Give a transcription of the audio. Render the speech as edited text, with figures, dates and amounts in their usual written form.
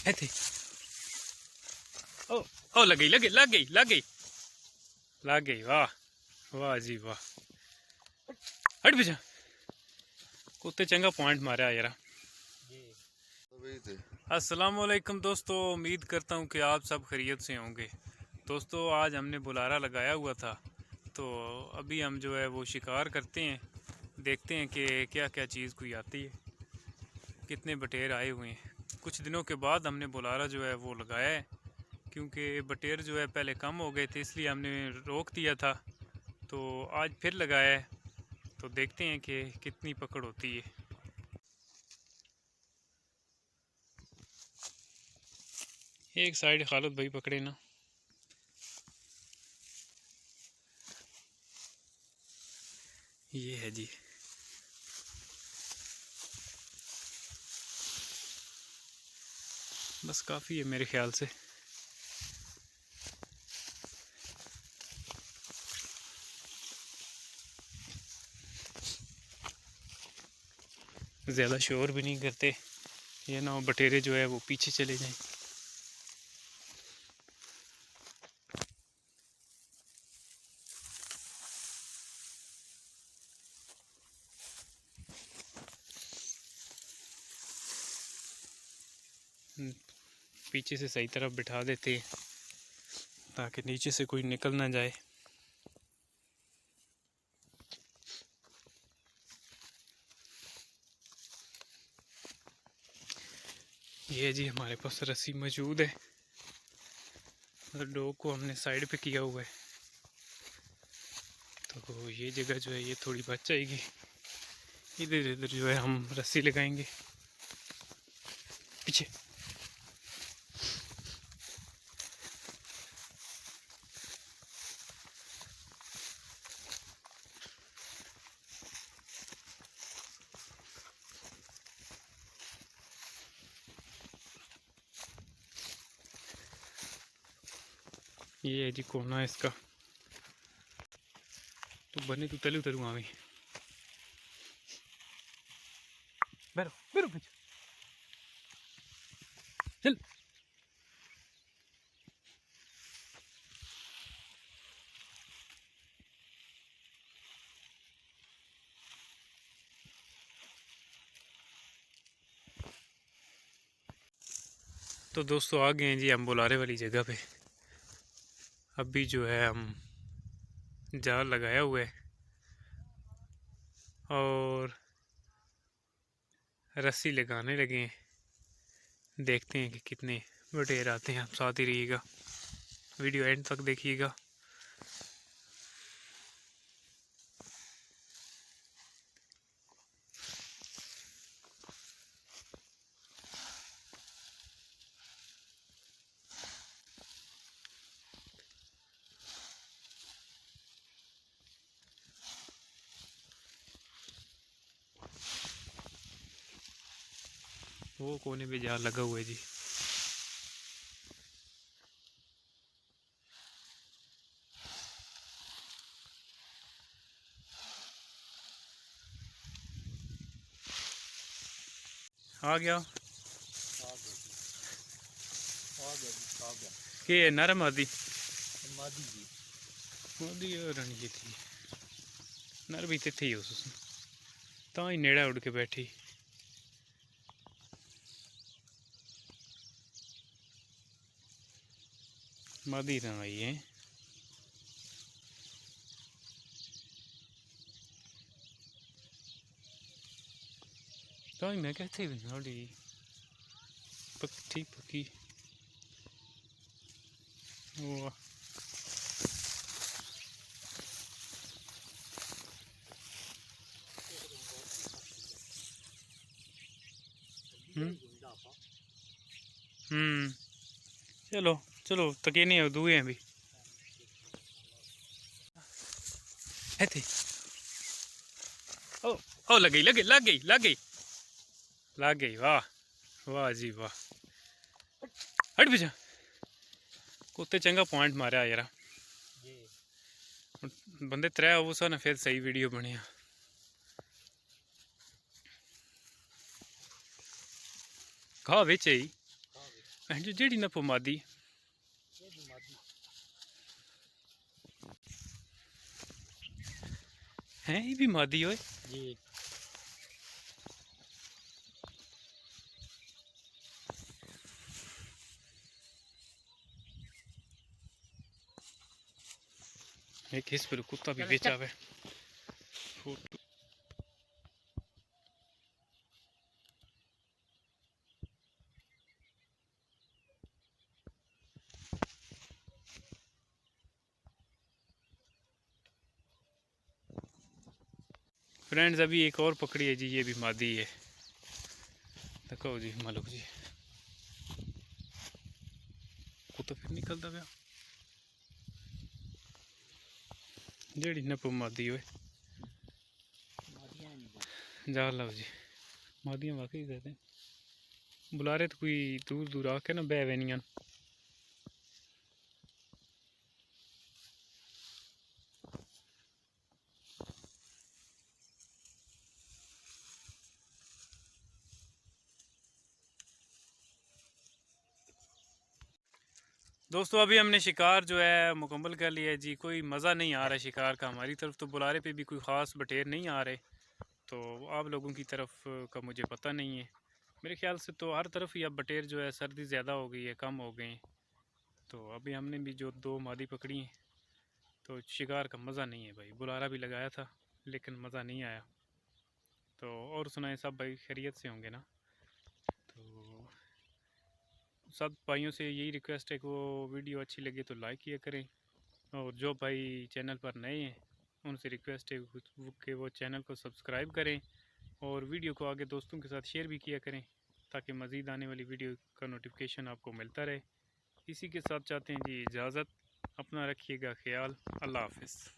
इथे ओ ओ लग गई लग गई लग गई लग गई लग गई। वाह वाह जी वाह। हट बेजा कुत्ते चंगा पॉइंट मारा यार। अस्सलाम वालेकुम दोस्तों, उम्मीद करता हूँ कि आप सब खैरियत से होंगे। दोस्तों आज हमने बुलारा लगाया हुआ था, तो अभी हम जो है वो शिकार करते हैं, देखते हैं कि क्या क्या चीज़ कोई आती है, कितने बटेर आए हुए हैं। कुछ दिनों के बाद हमने बुलारा जो है वो लगाया है, क्योंकि बटेर जो है पहले कम हो गए थे, इसलिए हमने रोक दिया था। तो आज फिर लगाया है, तो देखते हैं कि कितनी पकड़ होती है। एक साइड खालिद भाई पकड़े ना। ये है जी, बस काफ़ी है मेरे ख्याल से। ज़्यादा शोर भी नहीं करते, ये ना बटेरे जो है वो पीछे चले जाएं। पीछे से सही तरफ बिठा देते हैं ताकि नीचे से कोई निकल ना जाए। ये जी हमारे पास रस्सी मौजूद है, मतलब डॉग को हमने साइड पे किया हुआ है, तो ये जगह जो है ये थोड़ी बच जाएगी। इधर इधर जो है हम रस्सी लगाएंगे पीछे। ये है जी कोना है इसका, तो बने तो तले उतरू आवे। बैठो बैठो पीछे चल। तो दोस्तों आ गए हैं जी हम बुलारे वाली जगह पे। अभी जो है हम जाल लगाया हुआ है और रस्सी लगाने लगे हैं, देखते हैं कि कितने बटेर आते हैं। आप साथ ही रहिएगा, वीडियो एंड तक देखिएगा। वो कोने पे जाल लगा हुआ है जी। आ गया के नरम आदि मोदी रणजी थी नर भी थी उस तो ही नेड़ा उड़ के बैठी। मादी ना आई है, तो ही मैं कहते थोड़ी पक्की पक्की। वो चलो चलो तके नहीं दुए हैं भी थे। ओ ओ लग गई लग गई लग गई लग गई लग गई। वाह वाह जी वाह। हट बेजा कुत्ते चंगा पॉइंट मारा यार। बंदे त्रै हो सा ना फिर सही वीडियो बनिया। खा बिच ही जो जेड़ी ना मादी है, ये भी मादी होए जी। एक इस पर कुत्ता भी बेचा हुआ है। फ्रेंड्स अभी एक और पकड़ी है जी, ये भी मादी है। देखो जी मालूक जी, कुत्ता फिर निकलता गया। जेड़ी नप मादी होए जा लो जी, मादियाँ वाकई कहते हैं। बुलारे तो कोई दूर दूर आके ना बह वेनियां। दोस्तों अभी हमने शिकार जो है मुकम्मल कर लिया है जी। कोई मज़ा नहीं आ रहा शिकार का हमारी तरफ, तो बुलारे पे भी कोई ख़ास बटेर नहीं आ रहे। तो आप लोगों की तरफ का मुझे पता नहीं है। मेरे ख्याल से तो हर तरफ ही अब बटेर जो है, सर्दी ज़्यादा हो गई है, कम हो गए हैं। तो अभी हमने भी जो 2 मादी पकड़ी हैं, तो शिकार का मज़ा नहीं है भाई। बुलारा भी लगाया था लेकिन मज़ा नहीं आया। तो और सुनाए सब भाई, खैरियत से होंगे ना? तो सब भाइयों से यही रिक्वेस्ट है कि वो वीडियो अच्छी लगे तो लाइक किया करें, और जो भाई चैनल पर नए हैं उनसे रिक्वेस्ट है कि वो चैनल को सब्सक्राइब करें और वीडियो को आगे दोस्तों के साथ शेयर भी किया करें, ताकि मज़ीद आने वाली वीडियो का नोटिफिकेशन आपको मिलता रहे। इसी के साथ चाहते हैं जी इजाज़त। अपना रखिएगा ख्याल। अल्लाह हाफ़िज़।